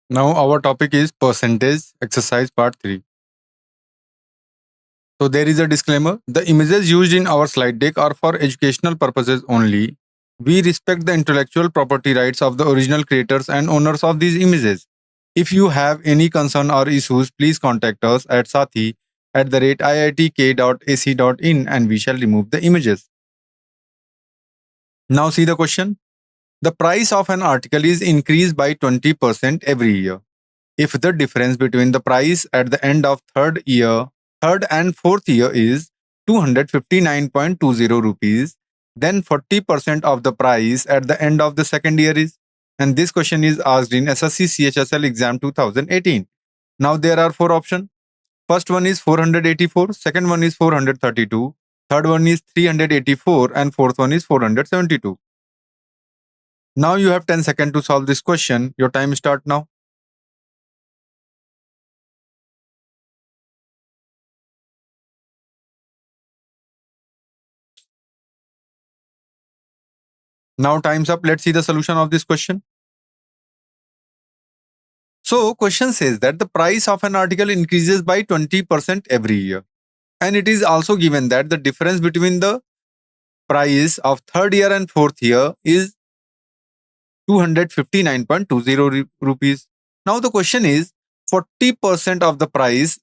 Now our topic is percentage exercise part 3. So there is a disclaimer. The images used in our slide deck are for educational purposes only. We respect the intellectual property rights of the original creators and owners of these images. If you have any concern or issues, please contact us at sathi@iitk.ac.in and we shall remove the images. Now see the question. The price of an article is increased by 20% every year. If the difference between the price at the end of third and fourth year is 259.20 rupees, then 40% of the price at the end of the second year is. And this question is asked in SSC CHSL exam 2018. Now there are four options. First one is 484, second one is 432, third one is 384, and fourth one is 472. Now you have 10 seconds to solve this question. Your time start now. Now time's up. Let's see the solution of this question. So question says that the price of an article increases by 20% every year. And it is also given that the difference between the price of third year and fourth year is 259.20 rupees. Now the question is 40% of the price.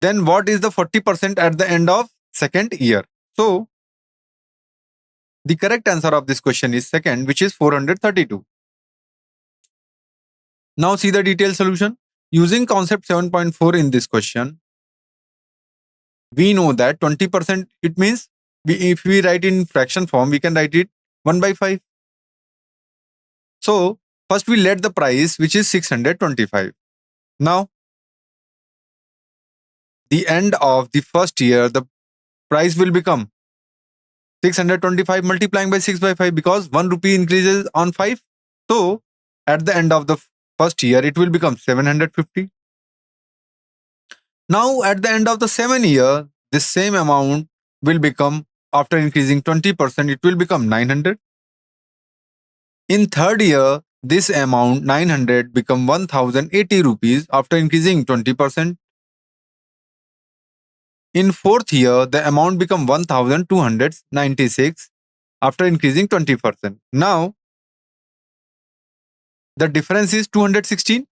Then what is the 40% at the end of second year? So the correct answer of this question is second, which is 432. Now see the detailed solution. Using concept 7.4 in this question, we know that 20%, it means if we write in fraction form, we can write it 1 by 5. So first we let the price, which is 625. Now, the end of the first year, the price will become 625 multiplying by 6 by 5 because 1 rupee increases on 5. So at the end of the first year, it will become 750. Now at the end of the 7 year, this same amount will become, after increasing 20%, it will become 900. In third year, this amount 900 become 1080 rupees after increasing 20%. In fourth year, the amount become 1296 after increasing 20%. Now, the difference is 216.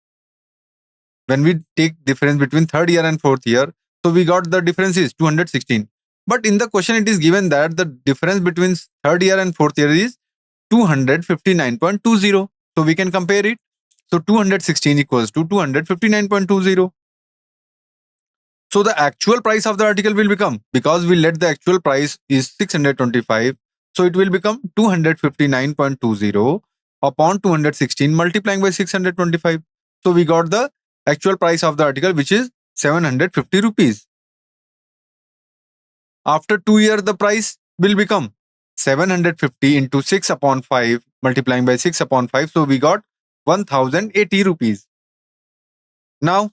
When we take difference between third year and fourth year, so we got the difference is 216. But in the question, it is given that the difference between third year and fourth year is 259.20. So we can compare it. So 216 equals to 259.20. So the actual price of the article will become, because we let the actual price is 625, so it will become 259.20 upon 216 multiplying by 625. So we got the actual price of the article, which is 750 rupees. After 2 years, the price will become 750 into 6 upon 5 multiplying by 6 upon 5. So we got 1080 rupees. Now,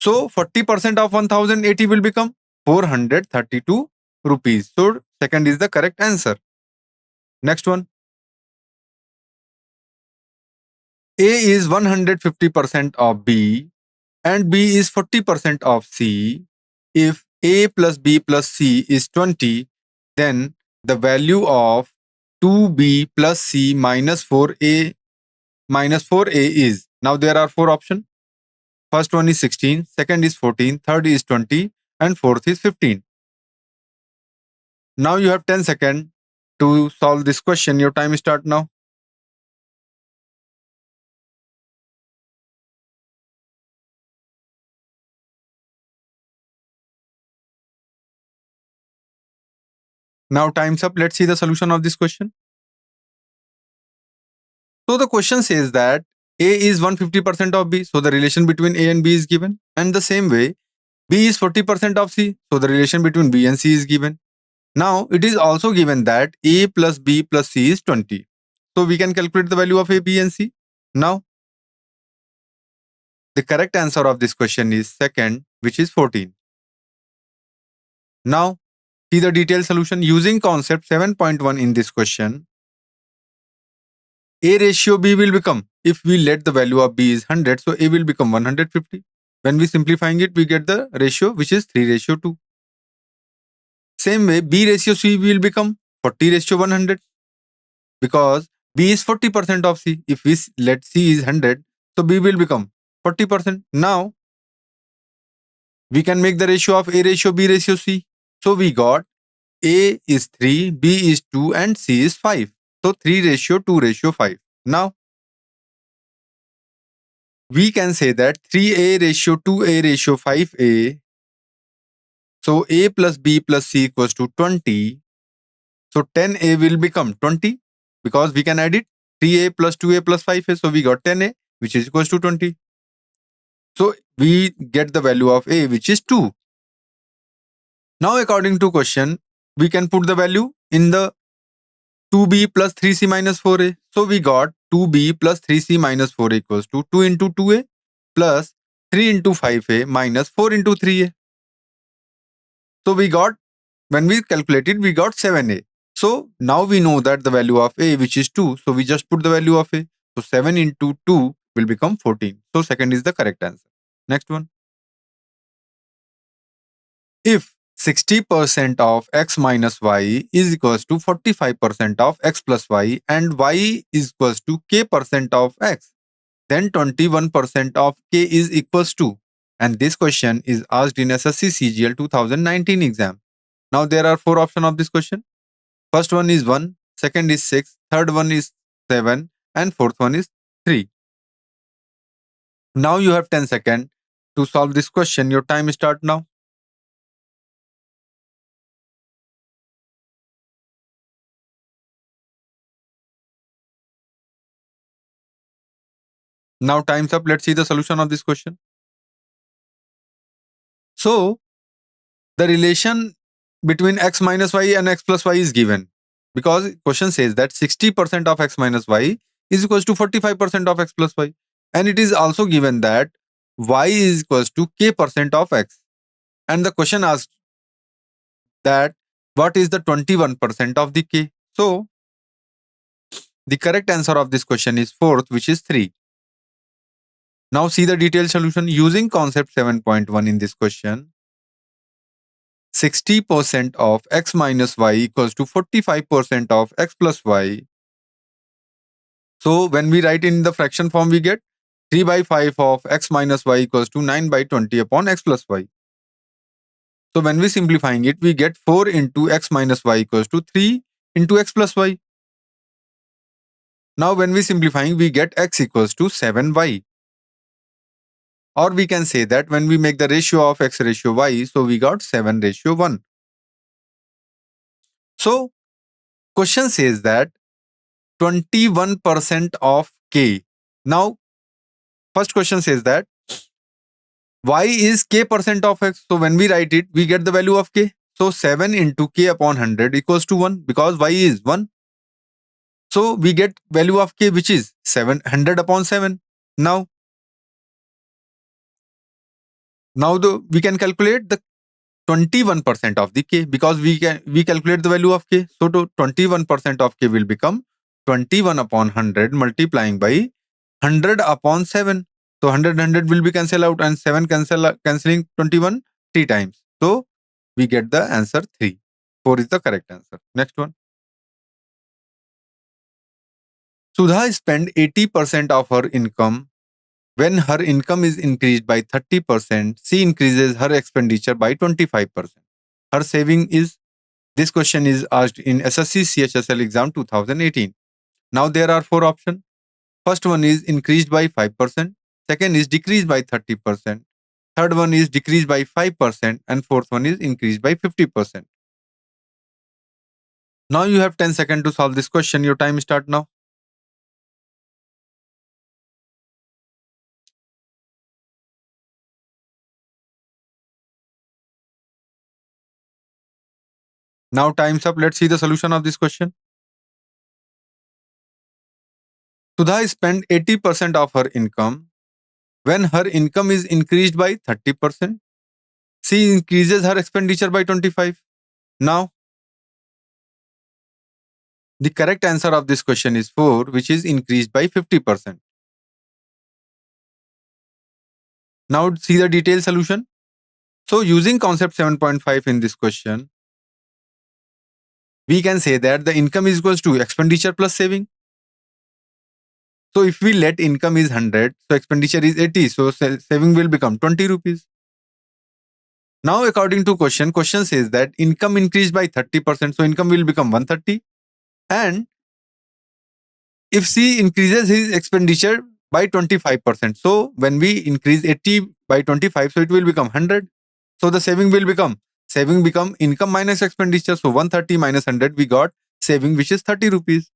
so 40% of 1080 will become 432 rupees. So second is the correct answer. Next one. A is 150% of B and B is 40% of C. If A plus B plus C is 20, then the value of 2B plus C minus 4A is. Now there are four options. First one is 16, second is 14, third is 20, and fourth is 15. Now you have 10 seconds to solve this question. Your time start now. Now time's up. Let's see the solution of this question. So the question says that A is 150% of B. So the relation between A and B is given. And the same way, B is 40% of C. So the relation between B and C is given. Now it is also given that A plus B plus C is 20. So we can calculate the value of A, B and C. Now the correct answer of this question is second, which is 14. Now see the detailed solution using concept 7.1 in this question. A ratio B will become, if we let the value of B is 100, so A will become 150. When we simplifying it, we get the ratio which is 3:2. Same way, B ratio C will become 40:100 because B is 40% of C. If we let C is 100, so B will become 40%. Now, we can make the ratio of A ratio B ratio C. So we got A is 3, B is 2 and C is 5. So 3:2:5. Now, we can say that 3A:2A:5A. So A plus B plus C equals to 20. So 10A will become 20 because we can add it. 3A plus 2A plus 5A. So we got 10A which is equals to 20. So we get the value of A which is 2. Now according to question, we can put the value in the 2B plus 3C minus 4A. So we got 2B plus 3C minus 4A equals to 2 into 2A plus 3 into 5A minus 4 into 3A. So we got, when we calculated, we got 7A. So now we know that the value of A which is 2. So we just put the value of A. So 7 into 2 will become 14. So second is the correct answer. Next one. If 60% of x minus y is equals to 45% of x plus y and y is equals to k% of x, then 21% of k is equals to. And this question is asked in SSC CGL 2019 exam. Now there are 4 options of this question. First one is 1, second is 6, third one is 7 and fourth one is 3. Now you have 10 seconds to solve this question. Your time start now. Now time's up. Let's see the solution of this question. So the relation between x minus y and x plus y is given because question says that 60% of x minus y is equals to 45% of x plus y, and it is also given that y is equals to k% of x, and the question asks that what is the 21% of the k. So the correct answer of this question is fourth, which is 3. Now see the detailed solution using concept 7.1 in this question. 60% of x minus y equals to 45% of x plus y. So when we write in the fraction form, we get 3 by 5 of x minus y equals to 9 by 20 upon x plus y. So when we simplifying it, we get 4 into x minus y equals to 3 into x plus y. Now when we simplifying, we get x equals to 7y. Or we can say that when we make the ratio of x ratio y, so we got 7:1. So question says that 21% of k. Now first question says that y is k% of x. So when we write it, we get the value of k. So 7 into k upon 100 equals to 1 because y is 1. So we get value of k which is 700 upon 7. Now we can calculate the 21% of the k because we calculate the value of k. So to 21% of k will become 21 upon 100 multiplying by 100 upon 7. So 100 will be cancelled out and 7 cancelling 21 3 times. So we get the answer 3. 4 is the correct answer. Next one. Sudha spent 80% of her income. When her income is increased by 30%, she increases her expenditure by 25%. Her saving is, this question is asked in SSC CHSL exam 2018. Now there are 4 options. First one is increased by 5%, second is decreased by 30%, third one is decreased by 5%, and fourth one is increased by 50%. Now you have 10 seconds to solve this question. Your time start now. Now time's up. Let's see the solution of this question. Sudha spent 80% of her income. When her income is increased by 30%, she increases her expenditure by 25. Now The correct answer of this question is 4, which is increased by 50%. Now see the detailed solution. So using concept 7.5 in this question, we can say that the income is equals to expenditure plus saving. So if we let income is 100, so expenditure is 80, so saving will become 20 rupees. Now according to question says that income increased by 30%, so income will become 130. And if C increases his expenditure by 25%, so when we increase 80 by 25, so it will become 100. So the saving become income minus expenditure. So 130 minus 100, we got saving, which is 30 rupees.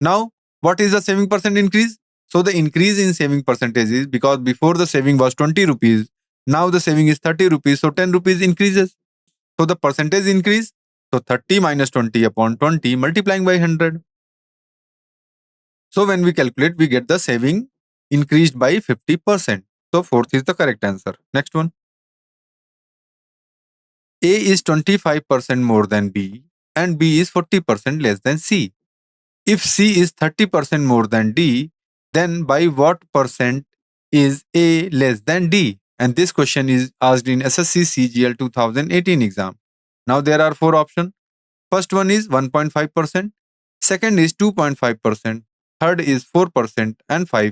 Now, what is the saving percent increase? So the increase in saving percentage is because before the saving was 20 rupees, now the saving is 30 rupees, so 10 rupees increases. So the percentage increase, so 30 minus 20 upon 20 multiplying by 100. So when we calculate, we get the saving increased by 50%. So fourth is the correct answer. Next one. A is 25% more than B and B is 40% less than C. If C is 30% more than D, then by what percent is A less than D? And this question is asked in SSC CGL 2018 exam. Now there are 4 options. First one is 1.5%, second is 2.5%, third is 4%, and 4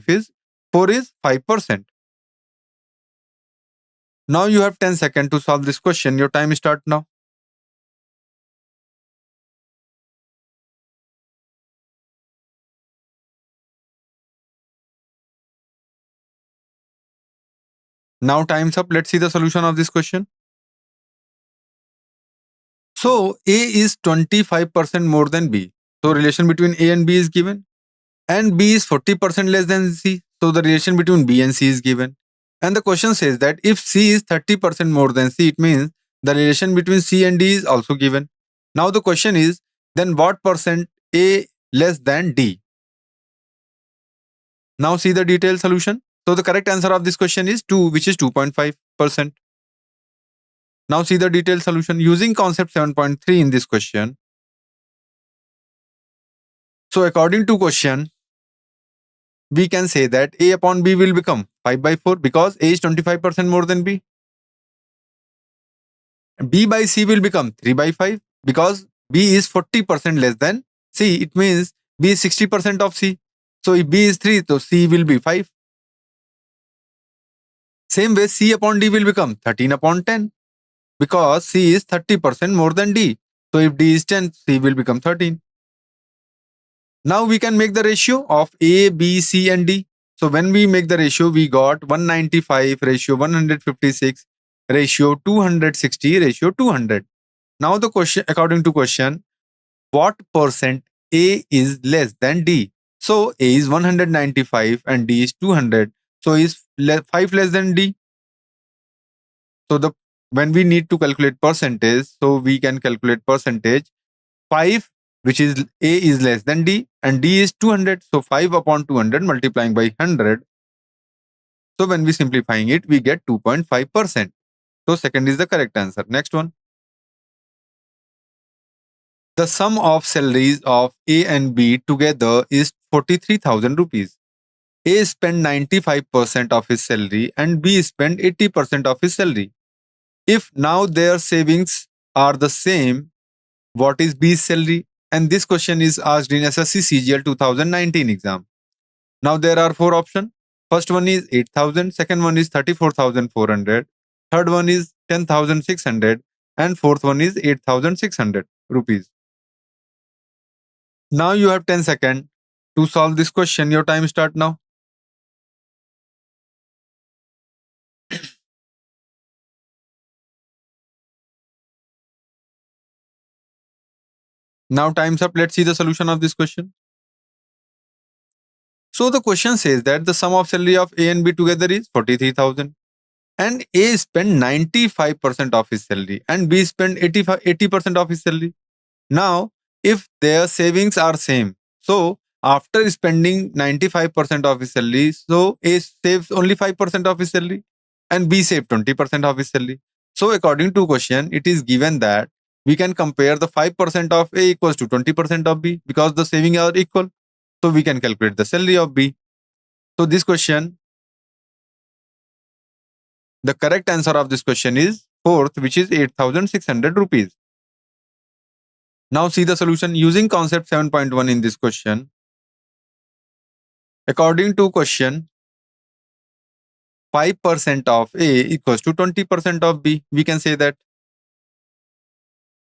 is 5%. Now you have 10 seconds to solve this question. Your time starts now. Now time's up. Let's see the solution of this question. So A is 25% more than B. So relation between A and B is given. And B is 40% less than C. So the relation between B and C is given. And the question says that if C is 30% more than C, it means the relation between C and D is also given. Now the question is, then what percent A less than D? Now see the detailed solution. So the correct answer of this question is 2, which is 2.5%. Now see the detailed solution using concept 7.3 in this question. So according to question, we can say that A upon B will become 5 by 4 because A is 25% more than B. B by C will become 3 by 5 because B is 40% less than C. It means B is 60% of C. So if B is 3, so C will be 5. Same way, C upon D will become 13 upon 10 because C is 30% more than D. So if D is 10, C will become 13. Now we can make the ratio of A, B, C and D. So when we make the ratio, we got 195 ratio 156 ratio 260 ratio 200. Now the question, according to question, what percent A is less than D? So A is 195 and D is 200. So is 5 less than D? So when we need to calculate percentage, so we can calculate percentage 5, which is A is less than D and D is 200. So 5 upon 200 multiplying by 100. So when we simplifying it, we get 2.5%. So second is the correct answer. Next one. The sum of salaries of A and B together is 43,000 rupees. A spent 95% of his salary and B spent 80% of his salary. If now their savings are the same, what is B's salary? And this question is asked in SSC CGL 2019 exam. Now there are 4 options. First one is 8,000, second one is 34,400, third one is 10,600 and fourth one is 8,600 rupees. Now you have 10 seconds to solve this question. Your time start now. Now time's up. Let's see the solution of this question. So the question says that the sum of salary of A and B together is 43,000 and A spent 95% of his salary and B spent 80% of his salary. Now, if their savings are same, so after spending 95% of his salary, so A saves only 5% of his salary and B saves 20% of his salary. So according to question, it is given that we can compare the 5% of A equals to 20% of B because the saving are equal. So we can calculate the salary of B. So this question, the correct answer of this question is fourth, which is 8,600 rupees. Now see the solution using concept 7.1 in this question. According to question, 5% of A equals to 20% of B. We can say that.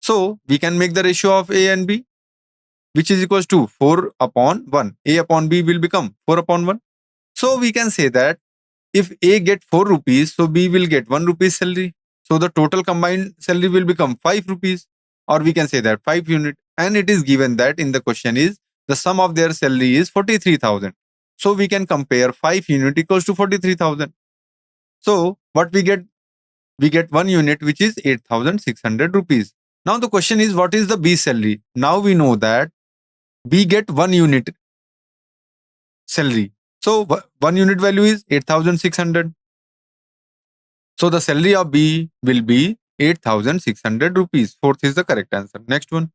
So we can make the ratio of A and B, which is equals to 4 upon 1. A upon B will become 4 upon 1. So we can say that if A get 4 rupees, so B will get 1 rupee salary. So the total combined salary will become 5 rupees, or we can say that 5 unit. And it is given that in the question is the sum of their salary is 43,000. So we can compare 5 unit equals to 43,000. So what we get? We get 1 unit, which is 8,600 rupees. Now the question is, what is the B salary? Now we know that B get 1 unit salary. So 1 unit value is 8,600. So the salary of B will be 8,600 rupees. Fourth is the correct answer. Next one.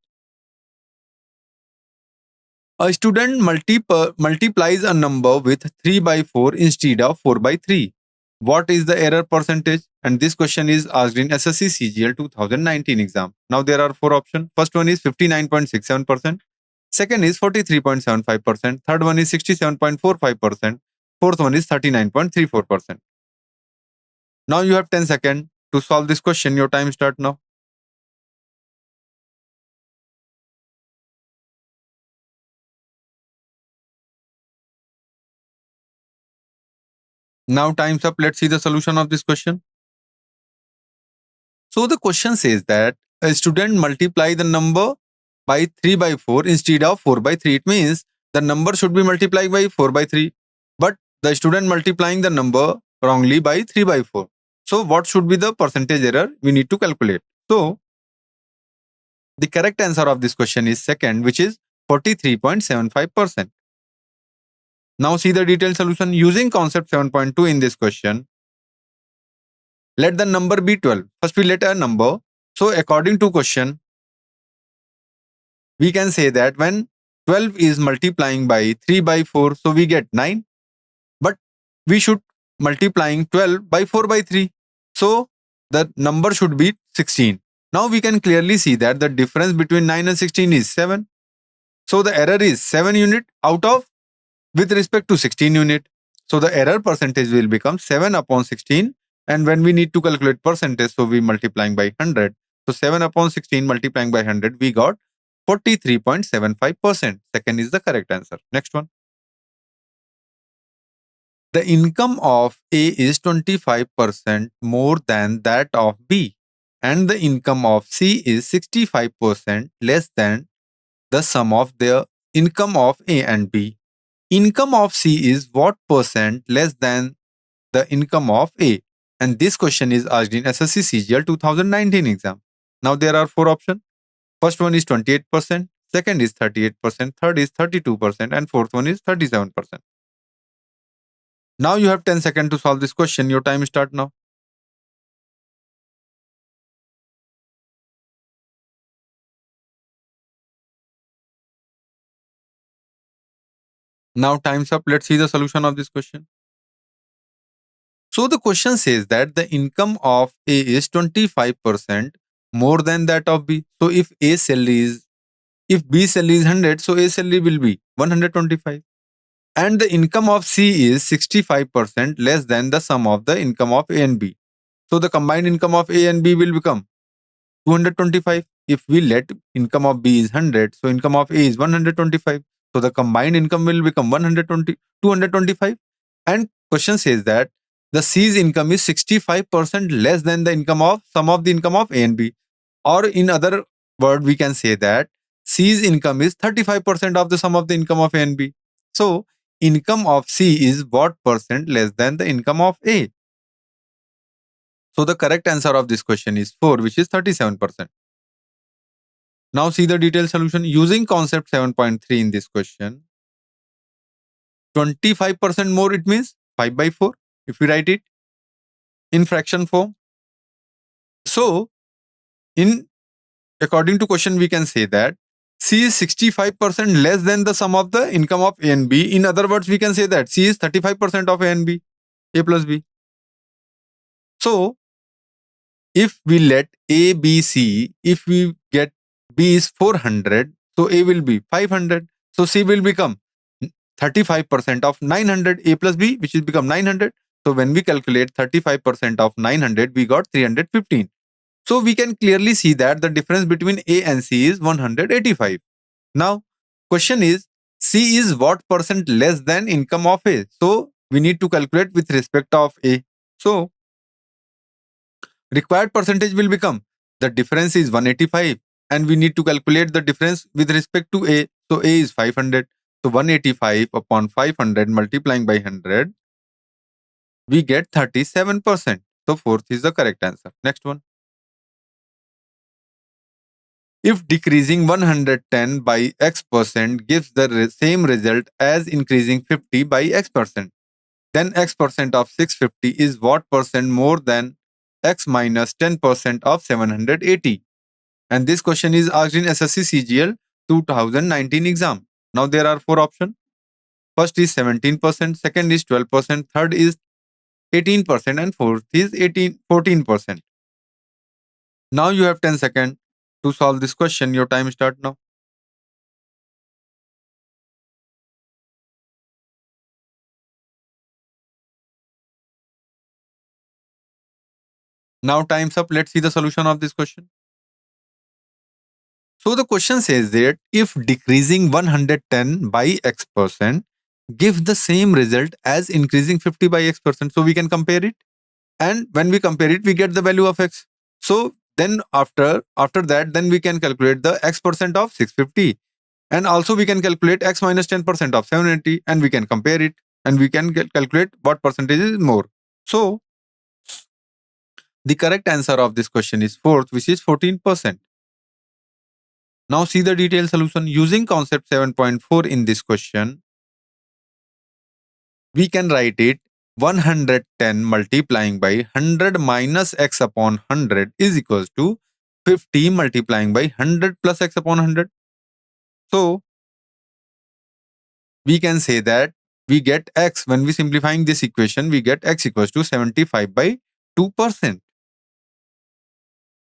A student multiplies a number with 3 by 4 instead of 4 by 3. What is the error percentage? And this question is asked in SSC CGL 2019 exam. Now there are 4 options. First one is 59.67%. Second is 43.75%. Third one is 67.45%. Fourth one is 39.34%. Now you have 10 seconds to solve this question. Your time start now. Now time's up. Let's see the solution of this question. So the question says that a student multiply the number by 3 by 4 instead of 4 by 3. It means the number should be multiplied by 4 by 3. But the student multiplying the number wrongly by 3 by 4. So what should be the percentage error we need to calculate? So the correct answer of this question is second, which is 43.75%. Now see the detailed solution using concept 7.2 in this question. Let the number be 12. First we let a number. So according to question, we can say that when 12 is multiplying by 3 by 4, so we get 9. But we should multiplying 12 by 4 by 3. So the number should be 16. Now we can clearly see that the difference between 9 and 16 is 7. So the error is 7 unit out of with respect to 16 unit. So the error percentage will become 7 upon 16. And when we need to calculate percentage, so we multiplying by 100. So 7 upon 16 multiplying by 100, we got 43.75%. Second is the correct answer. Next one. The income of A is 25% more than that of B, and the income of C is 65% less than the sum of the income of A and B. Income of C is what percent less than the income of A? And this question is asked in SSC CGL 2019 exam. Now there are 4 options. First one is 28%, second is 38%, third is 32%, and fourth one is 37%. Now you have 10 seconds to solve this question. Your time start now. Now time's up. Let's see the solution of this question. So the question says that the income of A is 25% more than that of B. So if B salary is 100, so A salary will be 125. And the income of C is 65% less than the sum of the income of A and B. So the combined income of A and B will become 225. If we let income of B is 100, so income of A is 125. So the combined income will become 225. And question says that the C's income is 65% less than the income of sum of the income of A and B. Or in other word, we can say that C's income is 35% of the sum of the income of A and B. So income of C is what percent less than the income of A? So the correct answer of this question is 4, which is 37%. Now see the detailed solution using concept 7.3 in this question. 25% more, it means 5 by 4 if we write it in fraction form. So in According to question, we can say that C is 65% less than the sum of the income of A and B. In other words, we can say that C is 35% of A and B, A plus B. So, if we let A, B, C, if we get B is 400, so A will be 500. So, C will become 35% of 900, A plus B, which will become 900. So, when we calculate 35% of 900, we got 315. So, we can clearly see that the difference between A and C is 185. Now, question is, C is what percent less than income of A? So, we need to calculate with respect of A. So, required percentage will become, the difference is 185 and we need to calculate the difference with respect to A. So, A is 500. So, 185 upon 500 multiplying by 100, we get 37%. So, fourth is the correct answer. Next one. If decreasing 110 by x percent gives the same result as increasing 50 by x percent, then x percent of 650 is what percent more than x minus 10% of 780? And this question is asked in SSC CGL 2019 exam. Now there are four options. First is 17%, second is 12%, third is 18%, and fourth is 14%. Now you have 10 seconds to solve this question. Your time start now. Now time's up. Let's see the solution of this question. So the question says that if decreasing 110 by x percent gives the same result as increasing 50 by x percent, so we can compare it. And when we compare it, we get the value of x. So then after that, then we can calculate the x percent of 650. And also we can calculate x minus 10% of 780 and we can compare it and we can calculate what percentage is more. So the correct answer of this question is fourth, which is 14%. Now see the detailed solution. Using concept 7.4 in this question, we can write it 110 multiplying by 100 minus x upon 100 is equals to 50 multiplying by 100 plus x upon 100. So we can say that we get x, when we simplifying this equation, we get x equals to 75 by 2%.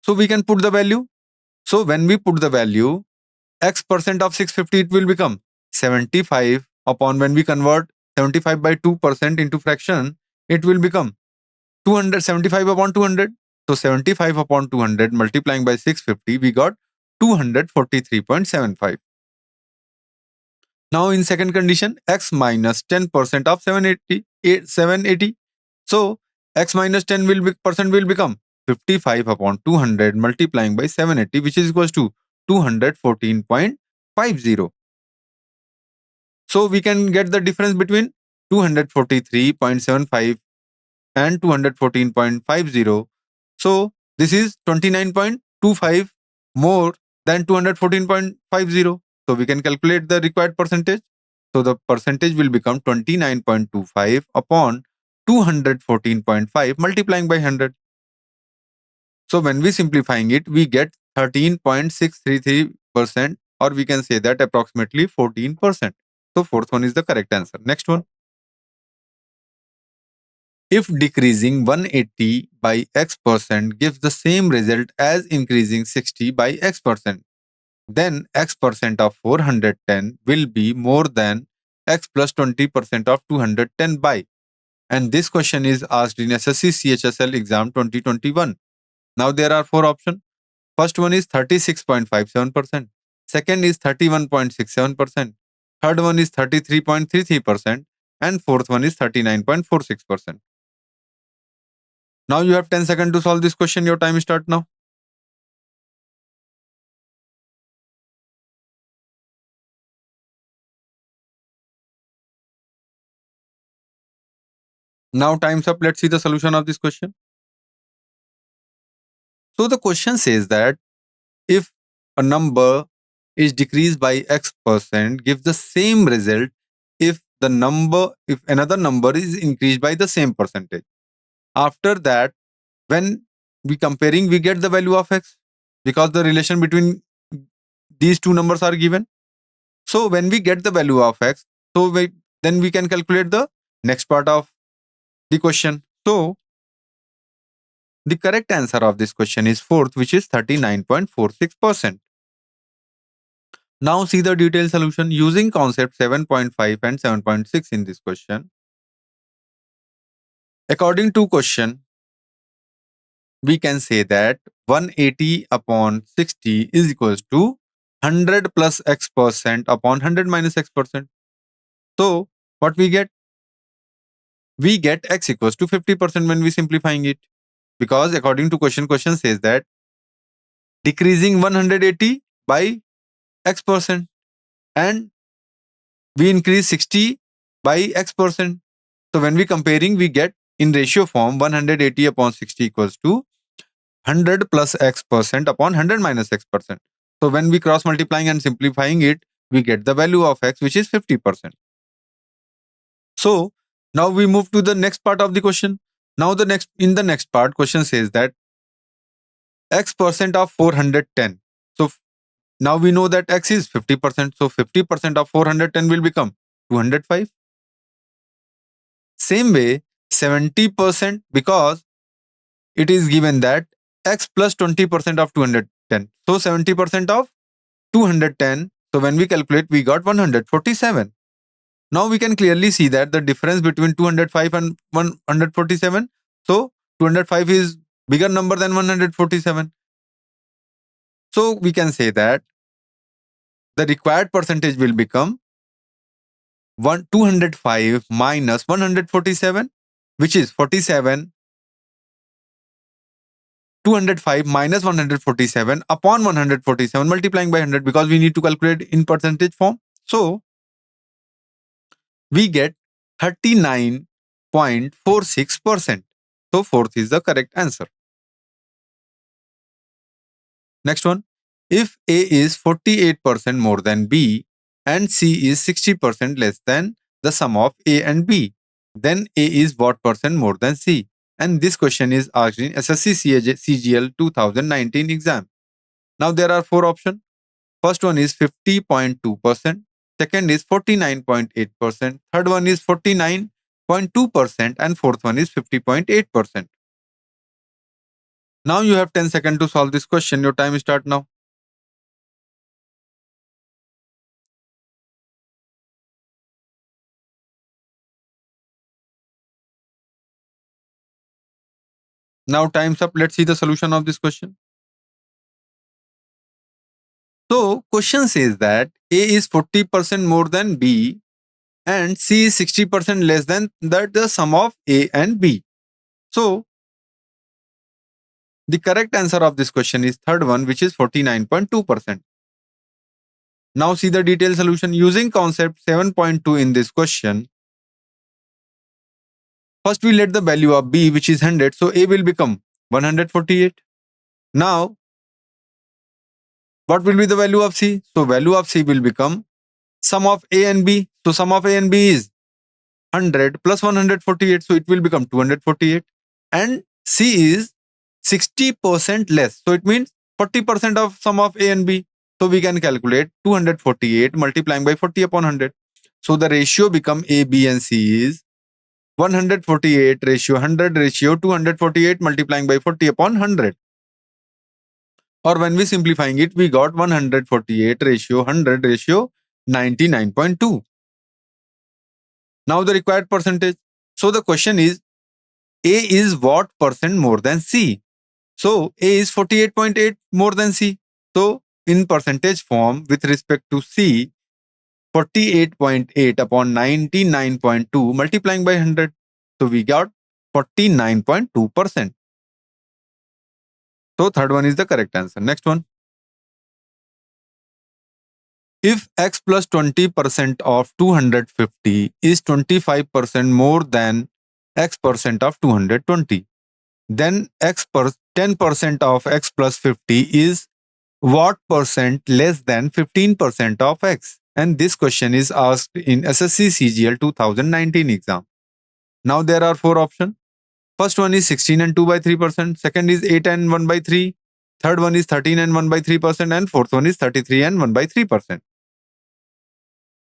So we can put the value. So when we put the value, x percent of 650, it will become 75 upon, when we convert 75 by 2% into fraction, it will become 275 upon 200. So 75 upon 200 multiplying by 650, we got 243.75. Now in second condition, x minus 10% of 780. So x minus 10 percent will become 55 upon 200 multiplying by 780, which is equals to 214.50. So we can get the difference between 243.75 and 214.50. So this is 29.25 more than 214.50. So we can calculate the required percentage. So the percentage will become 29.25 upon 214.5 multiplying by 100. So when we simplifying it, we get 13.633%, or we can say that approximately 14%. So fourth one is the correct answer. Next one. If decreasing 180 by x percent gives the same result as increasing 60 by x percent, then x percent of 410 will be more than x plus 20% of 210 by. And this question is asked in SSC CHSL exam 2021. Now there are four options. First one is 36.57%. Second is 31.67%. Third one is 33.33%. And fourth one is 39.46%. Now you have 10 seconds to solve this question. Your time start now. Now time's up. Let's see the solution of this question. So the question says that if a number is decreased by x percent gives the same result if another number is increased by the same percentage. After that, when we comparing, we get the value of x. because the relation between these two numbers are given. So when we get the value of x, then we can calculate the next part of the question. So the correct answer of this question is fourth, which is 39.46%. Now see the detailed solution using concept 7.5 and 7.6 in this question. According to question, we can say that 180 upon 60 is equals to 100 plus x percent upon 100 minus x percent. So what we get? We get x equals to 50% when we simplifying it. Because according to question says that decreasing 180 by x percent and we increase 60 by x percent. So when we comparing, we get in ratio form 180 upon 60 equals to 100 plus x percent upon 100 minus x percent. So when we cross multiplying and simplifying it, we get the value of x, which is 50%. So now we move to the next part of the question. Now in the next part, question says that x percent of 410. So now we know that x is 50%. So 50% of 410 will become 205. Same way, 70%, because it is given that x plus 20% of 210. So 70% of 210. So when we calculate, we got 147. Now we can clearly see that the difference between 205 and 147. So 205 is bigger number than 147. So we can say that the required percentage will become 205 minus 147, which is 47. 205 minus 147 upon 147 multiplying by 100, because we need to calculate in percentage form. So we get 39.46%. So fourth is the correct answer. Next one. If A is 48% more than B and C is 60% less than the sum of A and B, then A is what percent more than C? And this question is asked in SSC CGL 2019 exam. Now there are four options. First one is 50.2%. Second is 49.8%. Third one is 49.2%. And fourth one is 50.8%. Now you have 10 seconds to solve this question. Your time start now. Now time's up. Let's see the solution of this question. So question says that A is 40% more than B and C is 60% less than the sum of A and B. So the correct answer of this question is third one, which is 49.2%. Now see the detailed solution using concept 7.2 in this question. First we let the value of B, which is 100. So A will become 148. Now what will be the value of C? So value of C will become sum of A and B. So sum of A and B is 100 plus 148. So it will become 248. And C is 60% less. So it means 40% of sum of A and B. So we can calculate 248 multiplying by 40 upon 100. So the ratio become A, B and C is 148 ratio 100 ratio 248 multiplying by 40 upon 100. Or when we simplifying it, we got 148 ratio 100 ratio 99.2. Now the required percentage. So the question is, A is what percent more than C? So A is 48.8 more than C. So in percentage form with respect to C, 48.8 upon 99.2 multiplying by 100. So we got 49.2%. So third one is the correct answer. Next one. If x plus 20% of 250 is 25% more than x percent of 220, then 10% of x plus 50 is what percent less than 15% of x? And this question is asked in SSC CGL 2019 exam. Now there are four options. First one is 16 and 2 by 3%. Second is 8 and 1 by 3. third one is 13 and 1 by 3%, and fourth one is 33 and 1 by 3%.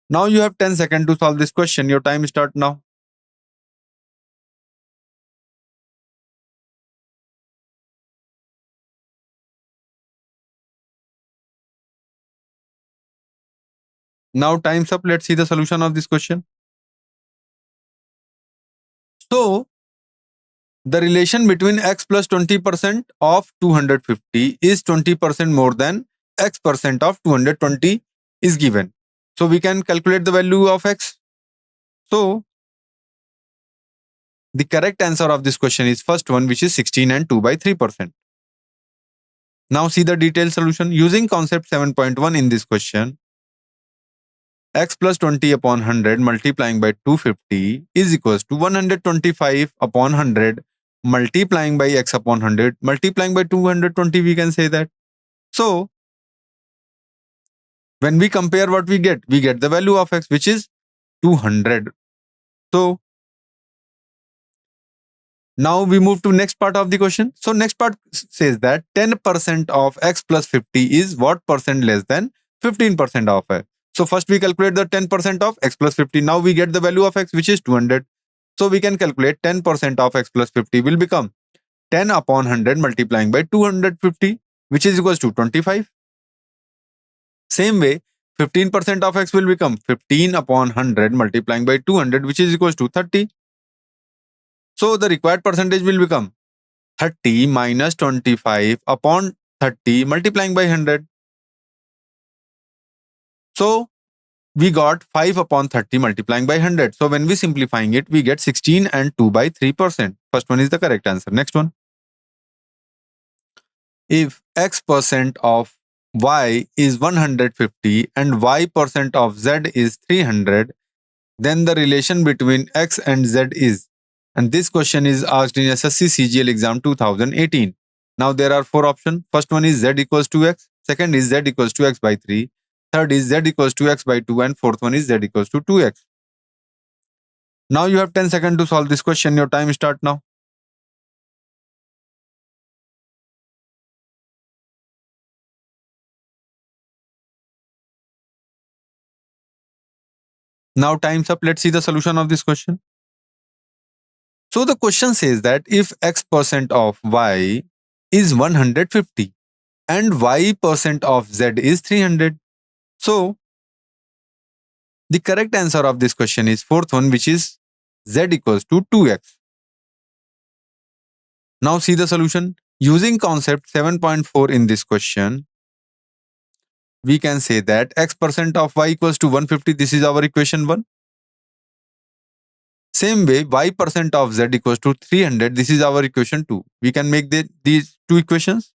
Now you have 10 seconds to solve this question. Your time start now. Now time's up. Let's see the solution of this question. So the relation between x plus 20% of 250 is 20% more than x percent of 220 is given. So we can calculate the value of x. So the correct answer of this question is first one, which is 16 and 2 by 3%. Now see the detailed solution. Using concept 7.1 in this question, x plus 20 upon 100 multiplying by 250 is equals to 125 upon 100 multiplying by x upon 100 multiplying by 220, we can say that. So when we compare what we get the value of x, which is 200. So now we move to next part of the question. So next part says that 10% of x plus 50 is what percent less than 15% of x. So first we calculate the 10% of x plus 50. Now we get the value of x, which is 200. So we can calculate 10% of x plus 50 will become 10 upon 100 multiplying by 250, which is equals to 25. Same way, 15% of x will become 15 upon 100 multiplying by 200, which is equals to 30. So the required percentage will become 30 minus 25 upon 30 multiplying by 100. So we got 5 upon 30 multiplying by 100. So when we simplifying it, we get 16 and 2 by 3%. First one is the correct answer. Next one. If x percent of y is 150 and y percent of z is 300, then the relation between x and z is. And this question is asked in SSC CGL exam 2018. Now there are 4 options. First one is z equals to x. Second is z equals to x by 3. Third is z equals to x by 2. And fourth one is z equals to 2x. Now you have 10 seconds to solve this question. Your time start now. Now time's up. Let's see the solution of this question. So the question says that if x percent of y is 150 and y percent of z is 300. So the correct answer of this question is fourth one, which is z equals to 2x. Now see the solution. Using concept 7.4 in this question, we can say that x percent of y equals to 150. This is our equation 1. Same way, y percent of z equals to 300. This is our equation 2. We can make these two equations.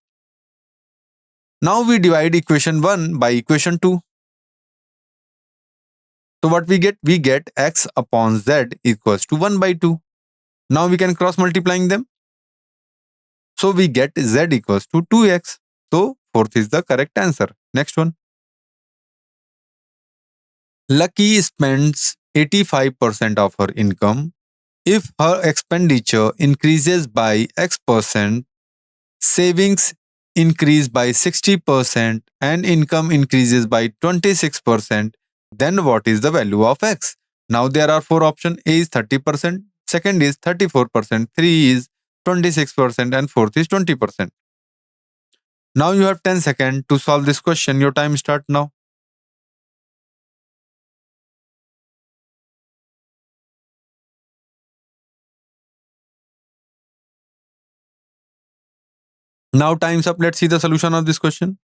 Now we divide equation 1 by equation 2. So what we get? We get x upon z equals to 1 by 2. Now we can cross multiplying them. So we get z equals to 2x. So fourth is the correct answer. Next one. Lucky spends 85% of her income. If her expenditure increases by x%, savings increase by 60% and income increases by 26%, then what is the value of x? Now there are 4 options. A is 30%, second is 34%, 3 is 26% and fourth is 20%. Now you have 10 seconds to solve this question. Your time start now. Now time's up. Let's see the solution of this question.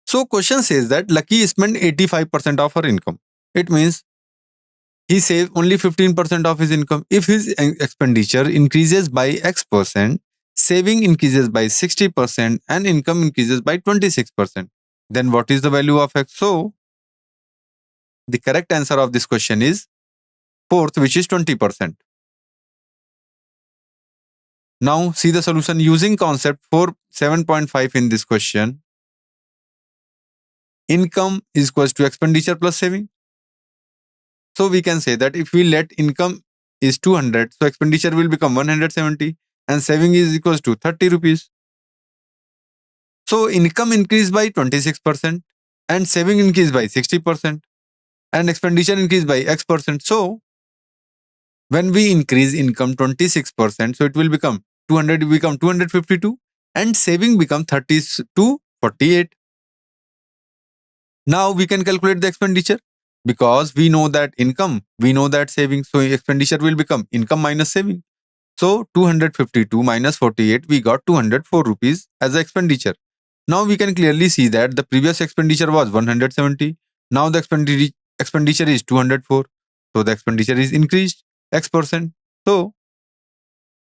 So question says that Lucky spent 85% of her income. It means he saved only 15% of his income. If his expenditure increases by x%, saving increases by 60% and income increases by 26%, then what is the value of x? So the correct answer of this question is fourth, which is 20%. Now see the solution using concept 7.5 in this question. Income is equals to expenditure plus saving. So we can say that if we let income is 200, so expenditure will become 170 and saving is equals to 30 rupees. So income increased by 26% and saving increased by 60% and expenditure increased by X%. So when we increase income 26%, so it will become 200 become 252 and saving become 30 to 48. Now we can calculate the expenditure because we know that income, we know that saving. So expenditure will become income minus saving. So 252 minus 48, we got 204 rupees as a expenditure. Now we can clearly see that the previous expenditure was 170. Now the expenditure is 204. So the expenditure is increased X%. So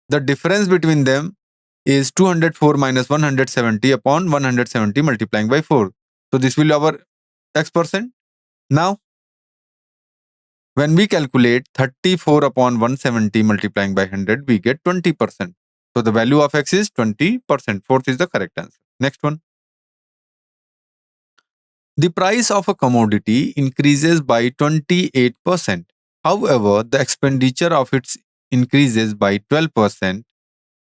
the difference between them is 204 minus 170 upon 170 multiplying by 4. So this will be our X%. Now when we calculate 34 upon 170 multiplying by 100, we get 20%. So the value of X is 20%. Fourth is the correct answer. Next one. The price of a commodity increases by 28%. However, the expenditure of it increases by 12%.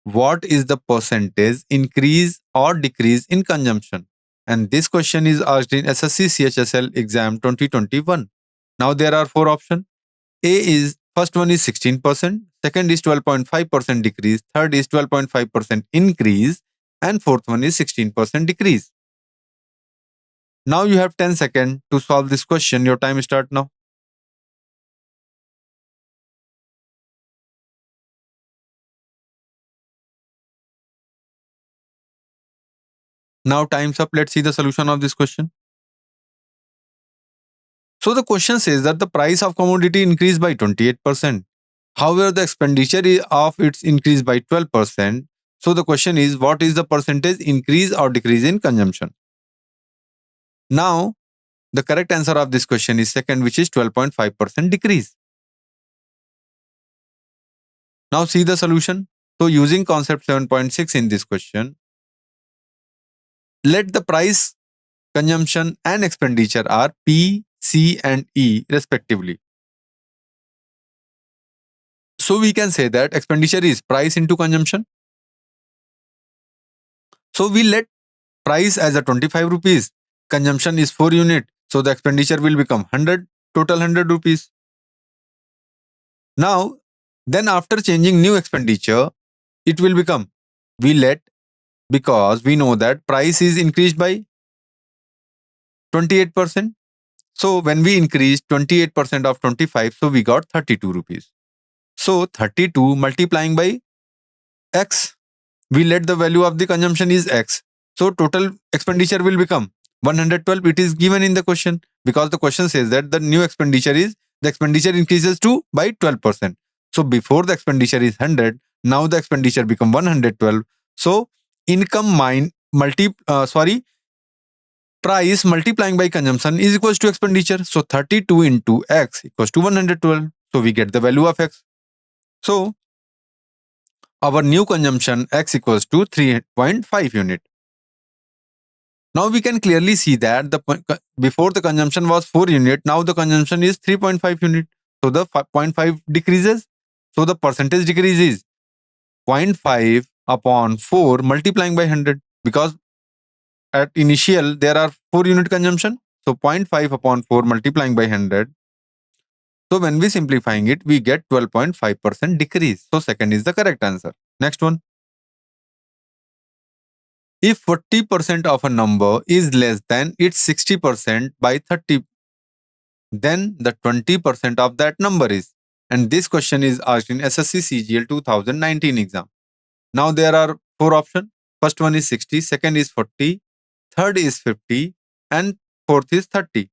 What is the percentage increase or decrease in consumption? And this question is asked in SSC CHSL exam 2021. Now there are four options. A is first one is 16%, second is 12.5% decrease, third is 12.5% increase, and fourth one is 16% decrease. Now you have 10 seconds to solve this question. Your time start now. Now time's up. Let's see the solution of this question. So the question says that the price of commodity increased by 28%. However, the expenditure of its increased by 12%. So the question is, what is the percentage increase or decrease in consumption? Now, the correct answer of this question is second, which is 12.5% decrease. Now see the solution. So using concept 7.6 in this question, let the price, consumption and expenditure are P, C and E respectively. So we can say that expenditure is price into consumption. So we let price as a 25 rupees, consumption is 4 unit. So the expenditure will become 100, total 100 rupees. Now, then after changing new expenditure, it will become, we let, because we know that price is increased by 28%. So when we increase 28% of 25, so we got 32 rupees. So 32 multiplying by X, we let the value of the consumption is X. So total expenditure will become 112. It is given in the question because the question says that the new expenditure is, the expenditure increases to by 12%. So before the expenditure is 100, now the expenditure become 112. So income price multiplying by consumption is equals to expenditure. So 32 into X equals to 112. So we get the value of X. So our new consumption X equals to 3.5 unit. Now we can clearly see that before the consumption was 4 unit, now the consumption is 3.5 unit. So the 0.5 decreases. So the percentage decrease is 0.5 upon 4 multiplying by 100 because at initial there are 4 unit consumption. So 0.5 upon 4 multiplying by 100. So when we simplifying it, we get 12.5% decrease. So second is the correct answer. Next one. If 40% of a number is less than its 60% by 30, then the 20% of that number is. And this question is asked in SSC CGL 2019 exam. Now there are four options. First one is 60, second is 40, third is 50, and fourth is 30.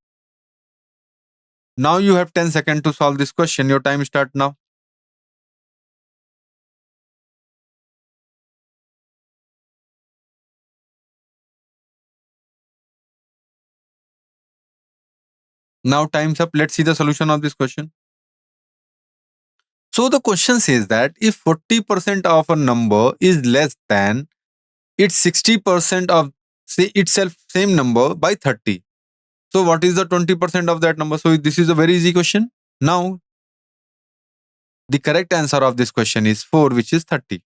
Now you have 10 seconds to solve this question. Your time start now. Now time's up. Let's see the solution of this question. So the question says that if 40% of a number is less than its 60% of itself same number by 30. So what is the 20% of that number? So this is a very easy question. Now the correct answer of this question is 4, which is 30.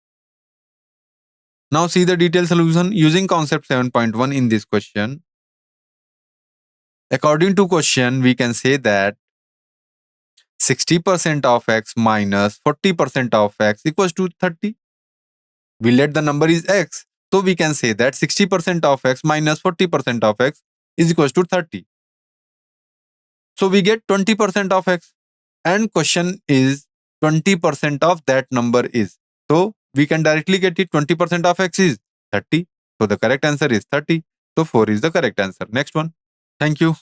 Now see the detailed solution using concept 7.1 in this question. According to question, we can say that 60% of x minus 40% of x equals to 30. We let the number is x. So we can say that 60% of x minus 40% of x is equals to 30. So we get 20% of x. And question is 20% of that number is. So we can directly get it. 20% of x is 30. So the correct answer is 30. So 4 is the correct answer. Next one. Thank you.